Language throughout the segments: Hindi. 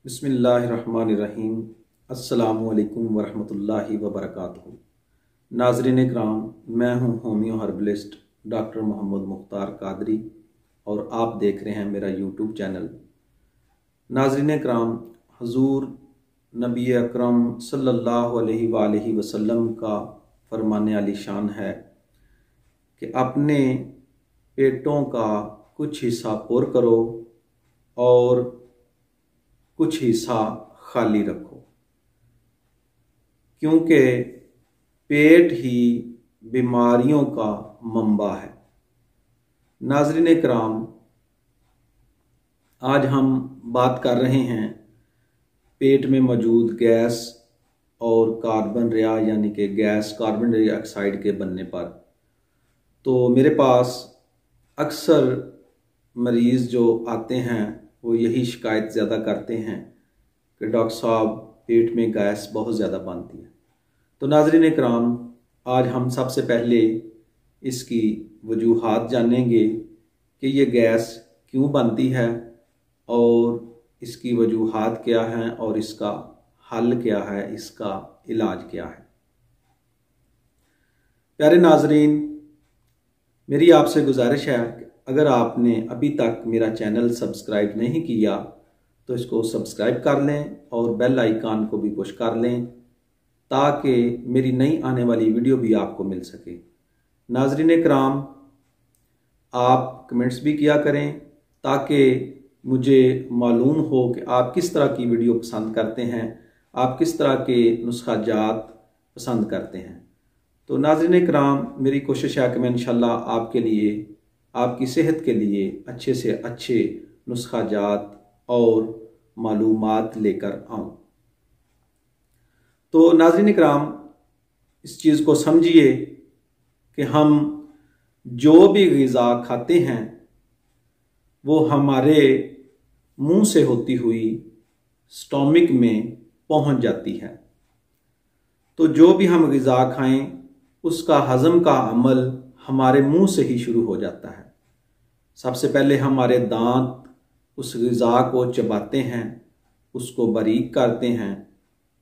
बिस्मिल्लाहिर्रहमानिर्रहीम। अस्सलामुअलैकुम वरहमतुल्लाहि वबरकातुहू। नाज़रीन इकराम, मैं हूँ homeo herbalist doctor Mohammad Mukhtar Qadri और आप देख रहे हैं मेरा यूट्यूब चैनल। नाज़रीन इकराम, हुज़ूर नबी अकरम सल्लल्लाहु अलैहि वसल्लम का फरमाने आली शान है कि अपने पेटों का कुछ हिस्सा पुर करो और कुछ हिस्सा खाली रखो, क्योंकि पेट ही बीमारियों का मंबा है। नाज़रीन इकराम, आज हम बात कर रहे हैं पेट में मौजूद गैस और कार्बन रिया यानी कि गैस कार्बन डाइऑक्साइड के बनने पर। तो मेरे पास अक्सर मरीज़ जो आते हैं वो यही शिकायत ज़्यादा करते हैं कि डॉक्टर साहब पेट में गैस बहुत ज़्यादा बनती है। तो नाज़रीन इकराम, आज हम सबसे पहले इसकी वजूहात जानेंगे कि ये गैस क्यों बनती है और इसकी वजूहात क्या हैं और इसका हल क्या है, इसका इलाज क्या है। प्यारे नाज़रीन, मेरी आपसे गुजारिश है कि अगर आपने अभी तक मेरा चैनल सब्सक्राइब नहीं किया तो इसको सब्सक्राइब कर लें और बेल आइकन को भी पुश कर लें ताकि मेरी नई आने वाली वीडियो भी आपको मिल सके। नाज़रीन इकराम, आप कमेंट्स भी किया करें ताकि मुझे मालूम हो कि आप किस तरह की वीडियो पसंद करते हैं, आप किस तरह के नुस्खा जात पसंद करते हैं। तो नाज़रीन इकराम, मेरी कोशिश है कि मैं इंशाल्लाह आपके लिए, आपकी सेहत के लिए अच्छे से अच्छे नुस्खा जात और मालूमात लेकर आऊँ। तो नाज़रीन इकराम, इस चीज़ को समझिए कि हम जो भी ग़िज़ा खाते हैं वो हमारे मुंह से होती हुई स्टोमिक में पहुंच जाती है। तो जो भी हम ग़िज़ा खाएं उसका हज़म का अमल हमारे मुंह से ही शुरू हो जाता है। सबसे पहले हमारे दांत उस ग़िज़ा को चबाते हैं, उसको बारीक करते हैं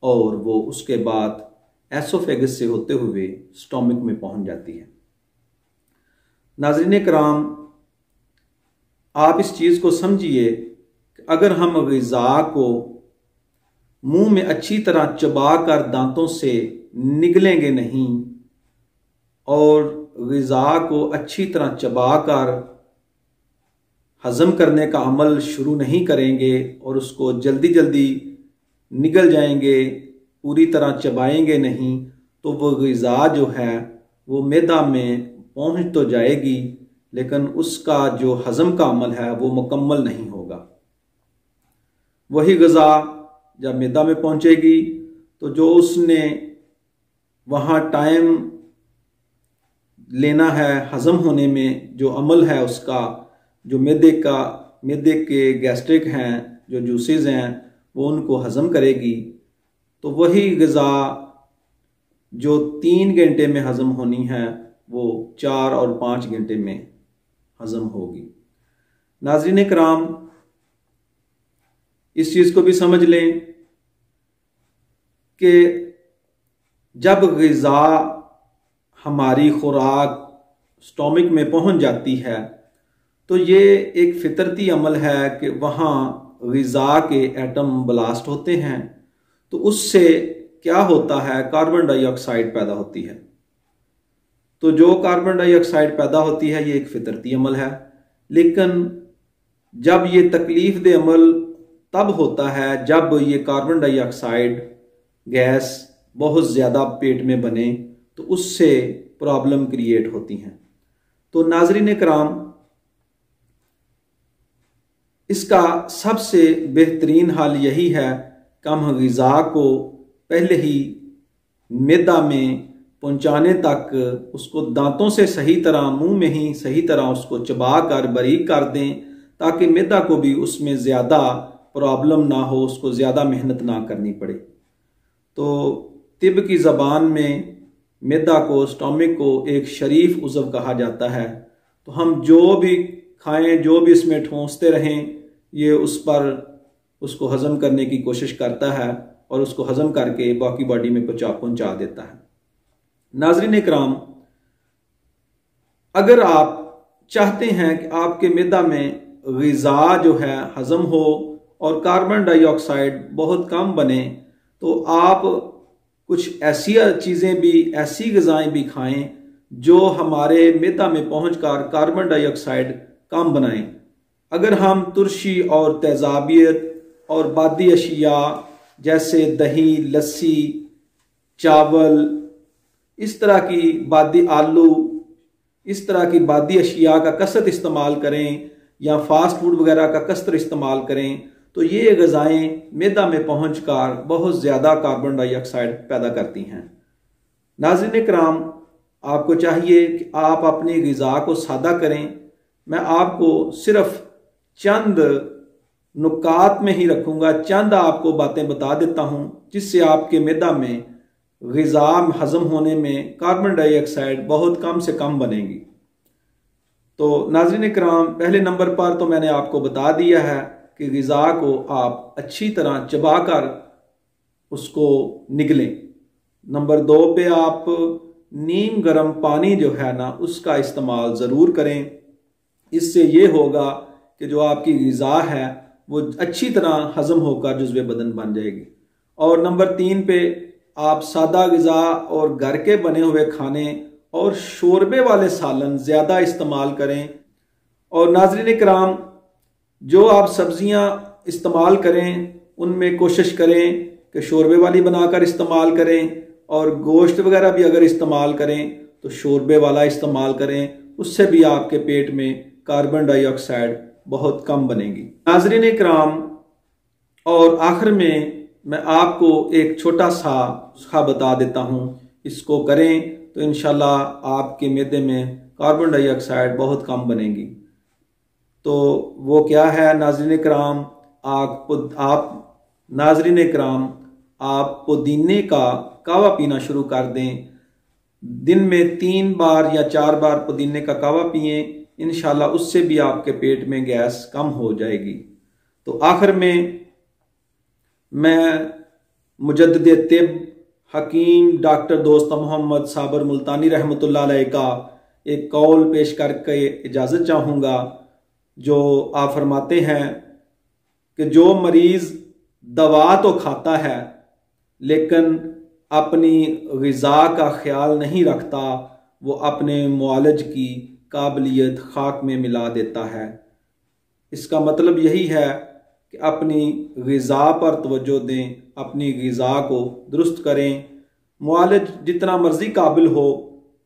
और वो उसके बाद एसोफेगस से होते हुए स्टोमिक में पहुंच जाती है। नाज़रीन किराम, आप इस चीज़ को समझिए कि अगर हम ग़िज़ा को मुंह में अच्छी तरह चबा कर दांतों से निगलेंगे नहीं और ग़िज़ा को अच्छी तरह चबा कर हज़म करने का अमल शुरू नहीं करेंगे और उसको जल्दी जल्दी निगल जाएंगे, पूरी तरह चबाएंगे नहीं, तो वो ग़िज़ा जो है वो मैदा में पहुंच तो जाएगी लेकिन उसका जो हज़म का अमल है वो मुकम्मल नहीं होगा। वही ग़िज़ा जब मैदा में पहुंचेगी तो जो उसने वहाँ टाइम लेना है हज़म होने में, जो अमल है उसका, जो मैदे के गैस्ट्रिक हैं, जो जूसेस हैं, वो उनको हज़म करेगी। तो वही ग़िज़ा जो 3 घंटे में हज़म होनी है वो 4 और 5 घंटे में हज़म होगी। नाज़रीन किराम, इस चीज़ को भी समझ लें कि जब ग़िज़ा हमारी खुराक स्टोमिक में पहुंच जाती है तो ये एक फितरती अमल है कि वहाँ ग़िज़ा के एटम ब्लास्ट होते हैं। तो उससे क्या होता है, कार्बन डाइऑक्साइड पैदा होती है। तो जो कार्बन डाइऑक्साइड पैदा होती है ये एक फितरती अमल है, लेकिन जब ये तकलीफ दे अमल तब होता है जब ये कार्बन डाइऑक्साइड गैस बहुत ज़्यादा पेट में बने तो उससे प्रॉब्लम क्रिएट होती हैं। तो नाज़रीन किराम, इसका सबसे बेहतरीन हल यही है कि हम ग़िज़ा को पहले ही मैदा में पहुंचाने तक उसको दांतों से सही तरह, मुंह में ही सही तरह उसको चबा कर बारीक कर दें ताकि मैदा को भी उसमें ज़्यादा प्रॉब्लम ना हो, उसको ज़्यादा मेहनत ना करनी पड़े। तो तिब की ज़बान में मैदा को, स्टोमिक को एक शरीफ उज़व कहा जाता है। तो हम जो भी खाएं, जो भी इसमें ठूंसते रहें, ये उस पर उसको हजम करने की कोशिश करता है और उसको हजम करके बाकी बॉडी में पहुंचा देता है। नाज़रीन इकराम, अगर आप चाहते हैं कि आपके मैदा में ग़िज़ा जो है हजम हो और कार्बन डाइऑक्साइड बहुत कम बने, तो आप कुछ ऐसी चीज़ें भी, ऐसी ग़िज़ाएं भी खाएं जो हमारे मैदा में पहुंचकर कार्बन डाइऑक्साइड कम बनाएं। अगर हम तुरशी और तेज़ाबियत और बादी अशिया जैसे दही, लस्सी, चावल, इस तरह की बादी, आलू, इस तरह की बादी अशिया का कसरत इस्तेमाल करें या फास्ट फूड वगैरह का कसरत इस्तेमाल करें, तो ये ग़िज़ाएं मैदा में पहुंचकर बहुत ज़्यादा कार्बन डाइऑक्साइड पैदा करती हैं। नाज़रीन इकराम, आपको चाहिए कि आप अपनी ग़िज़ा को सादा करें। मैं आपको सिर्फ चंद नुकात में ही रखूँगा, चंद आपको बातें बता देता हूँ जिससे आपके मैदा में ग़िज़ा हज़म होने में कार्बन डाइऑक्साइड बहुत कम से कम बनेगी। तो नाज़रीन इकराम, पहले नंबर पर तो मैंने आपको बता दिया है कि ग़िज़ा को आप अच्छी तरह चबाकर उसको निगलें। नंबर 2 पे आप नीम गर्म पानी जो है ना, उसका इस्तेमाल ज़रूर करें। इससे ये होगा कि जो आपकी ग़िज़ा है वो अच्छी तरह हज़म होकर जुज़्वे बदन बन जाएगी। और नंबर 3 पे आप सादा ग़िज़ा और घर के बने हुए खाने और शोरबे वाले सालन ज़्यादा इस्तेमाल करें। और नाज़रीन इकराम, जो आप सब्ज़ियाँ इस्तेमाल करें उनमें कोशिश करें कि शोरबे वाली बनाकर इस्तेमाल करें, और गोश्त वगैरह भी अगर इस्तेमाल करें तो शोरबे वाला इस्तेमाल करें, उससे भी आपके पेट में कार्बन डाइऑक्साइड बहुत कम बनेगी। नाज़रीन इकराम, और आखिर में मैं आपको एक छोटा सा नुस्खा बता देता हूँ, इसको करें तो इंशाल्लाह आपके मैदे में कार्बन डाइऑक्साइड बहुत कम बनेगी। तो वो क्या है नाज़रीन इकराम, नाज़रीन इकराम, आप पुदीने का कावा पीना शुरू कर दें। दिन में 3 बार या 4 बार पुदीने का कावा पिएं, इंशाल्लाह उससे भी आपके पेट में गैस कम हो जाएगी। तो आखिर में मैं मुजद्दिद तिब हकीम डॉक्टर दोस्त मोहम्मद साबर मुल्तानी रहमतुल्लाह अलैह का एक कौल पेश करके इजाज़त चाहूँगा, जो आप फरमाते हैं कि जो मरीज़ दवा तो खाता है लेकिन अपनी ग़िज़ा का ख्याल नहीं रखता, वो अपने मुआलिज की काबिलियत खाक में मिला देता है। इसका मतलब यही है कि अपनी ग़िज़ा पर तवज्जो दें, अपनी ग़िज़ा को दुरुस्त करें। मुआलिज जितना मर्ज़ी काबिल हो,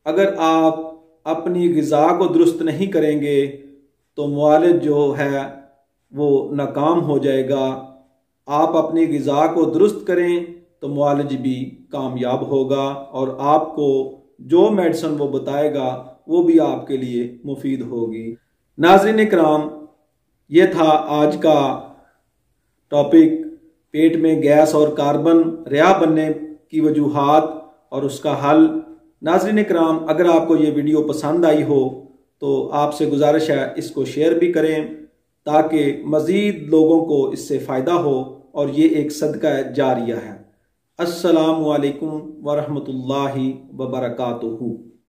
अगर आप अपनी ग़िज़ा को दुरुस्त नहीं करेंगे तो मुआलिज जो है वो नाकाम हो जाएगा। आप अपनी ग़िज़ा को दुरुस्त करें तो मुआलिज भी कामयाब होगा और आपको जो मेडिसिन वो बताएगा वो भी आपके लिए मुफीद होगी। नाज़रीन इकराम, ये था आज का टॉपिक, पेट में गैस और कार्बन रिया बनने की वजूहात और उसका हल। नाज़रीन इकराम, अगर आपको ये वीडियो पसंद आई हो तो आपसे गुजारिश है इसको शेयर भी करें ताकि मज़ीद लोगों को इससे फ़ायदा हो और ये एक सदका जारिया है। अस्सलामु अलैकुम वरहमतुल्लाहि वबरकातुहू।